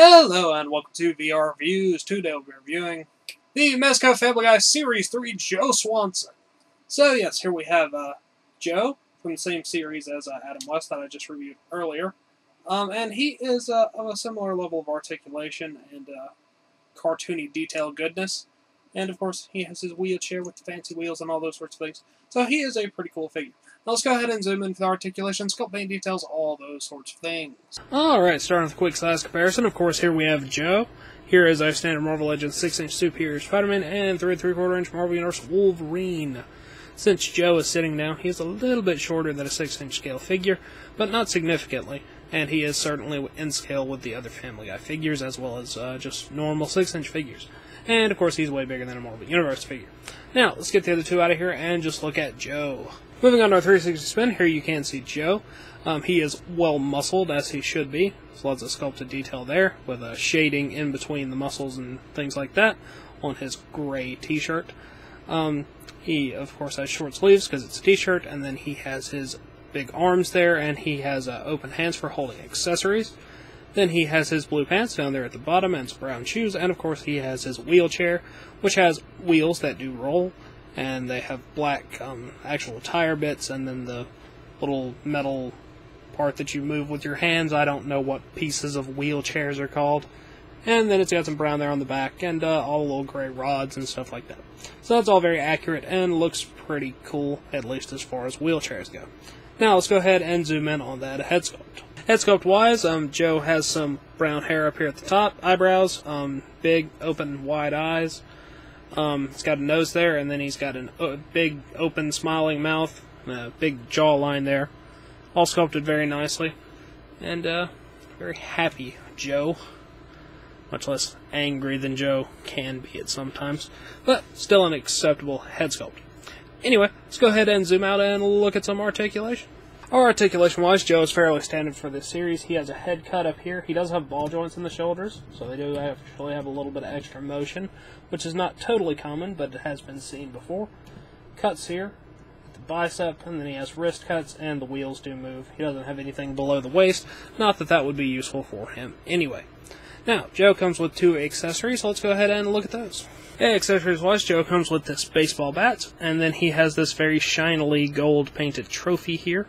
Hello and welcome to VR Reviews. Today we'll be reviewing the Mezco Family Guy Series 3 Joe Swanson. So yes, here we have Joe from the same series as Adam West that I just reviewed earlier. And he is of a similar level of articulation and cartoony detail goodness. And of course, he has his wheelchair with the fancy wheels and all those sorts of things. So he is a pretty cool figure. Now let's go ahead and zoom in for the articulation, sculpt paint details, all those sorts of things. Alright, starting with a quick size comparison. Of course, here we have Joe. Here is our standard Marvel Legends 6-inch Superior Spider-Man and 3 3/4-inch Marvel Universe Wolverine. Since Joe is sitting down, he is a little bit shorter than a 6-inch scale figure, but not significantly. And he is certainly in scale with the other Family Guy figures, as well as just normal 6-inch figures. And of course, he's way bigger than a Marvel Universe figure. Now, let's get the other two out of here and just look at Joe. Moving on to our 360 spin, here you can see Joe. He is well muscled, as he should be. There's lots of sculpted detail there, with a shading in between the muscles and things like that on his gray t-shirt. He, of course, has short sleeves because it's a t-shirt, and then he has his big arms there, and he has open hands for holding accessories. Then he has his blue pants down there at the bottom and some brown shoes, and of course he has his wheelchair, which has wheels that do roll, and they have black actual tire bits, and then the little metal part that you move with your hands. I don't know what pieces of wheelchairs are called. And then it's got some brown there on the back, and all the little gray rods and stuff like that. So that's all very accurate, and looks pretty cool, at least as far as wheelchairs go. Now let's go ahead and zoom in on that head sculpt. Head sculpt wise, Joe has some brown hair up here at the top, eyebrows, big, open, wide eyes. He's got a nose there, and then he's got a big, open, smiling mouth, a big jawline there. All sculpted very nicely. And, very happy Joe. Much less angry than Joe can be at sometimes. But still an acceptable head sculpt. Anyway, let's go ahead and zoom out and look at some articulation. Articulation-wise, Joe is fairly standard for this series. He has a head cut up here. He does have ball joints in the shoulders, so they do actually have a little bit of extra motion, which is not totally common, but it has been seen before. Cuts here, at the bicep, and then he has wrist cuts, and the wheels do move. He doesn't have anything below the waist, not that that would be useful for him anyway. Now, Joe comes with 2 accessories, so let's go ahead and look at those. Accessories-wise, Joe comes with this baseball bat, and then he has this very shinily gold-painted trophy here.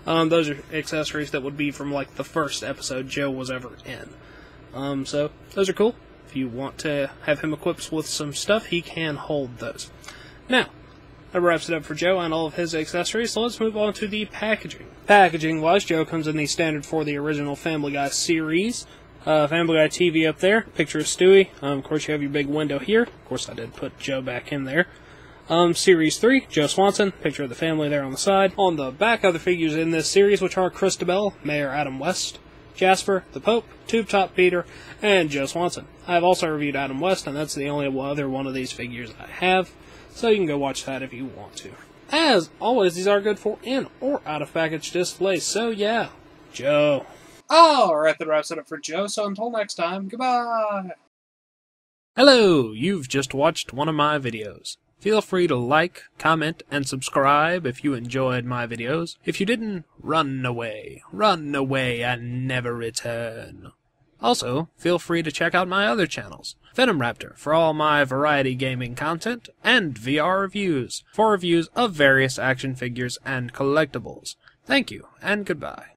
Those are accessories that would be from, like, the first episode Joe was ever in. So, those are cool. If you want to have him equipped with some stuff, he can hold those. Now, that wraps it up for Joe and all of his accessories, so let's move on to the packaging. Packaging-wise, Joe comes in the standard for the original Family Guy series. Family Guy TV up there, picture of Stewie. Of course, you have your big window here. Of course, I did put Joe back in there. Series 3, Joe Swanson, picture of the family there on the side. On the back, other figures in this series, which are Christabel, Mayor Adam West, Jasper, the Pope, Tube Top Peter, and Joe Swanson. I have also reviewed Adam West, and that's the only other one of these figures I have, so you can go watch that if you want to. As always, these are good for in or out of package display, so yeah, Joe. Alright, that wraps it up for Joe, so until next time, goodbye! Hello, you've just watched one of my videos. Feel free to like, comment, and subscribe if you enjoyed my videos. If you didn't, run away and never return. Also, feel free to check out my other channels, Venom Raptor for all my variety gaming content, and VR Reviews for reviews of various action figures and collectibles. Thank you, and goodbye.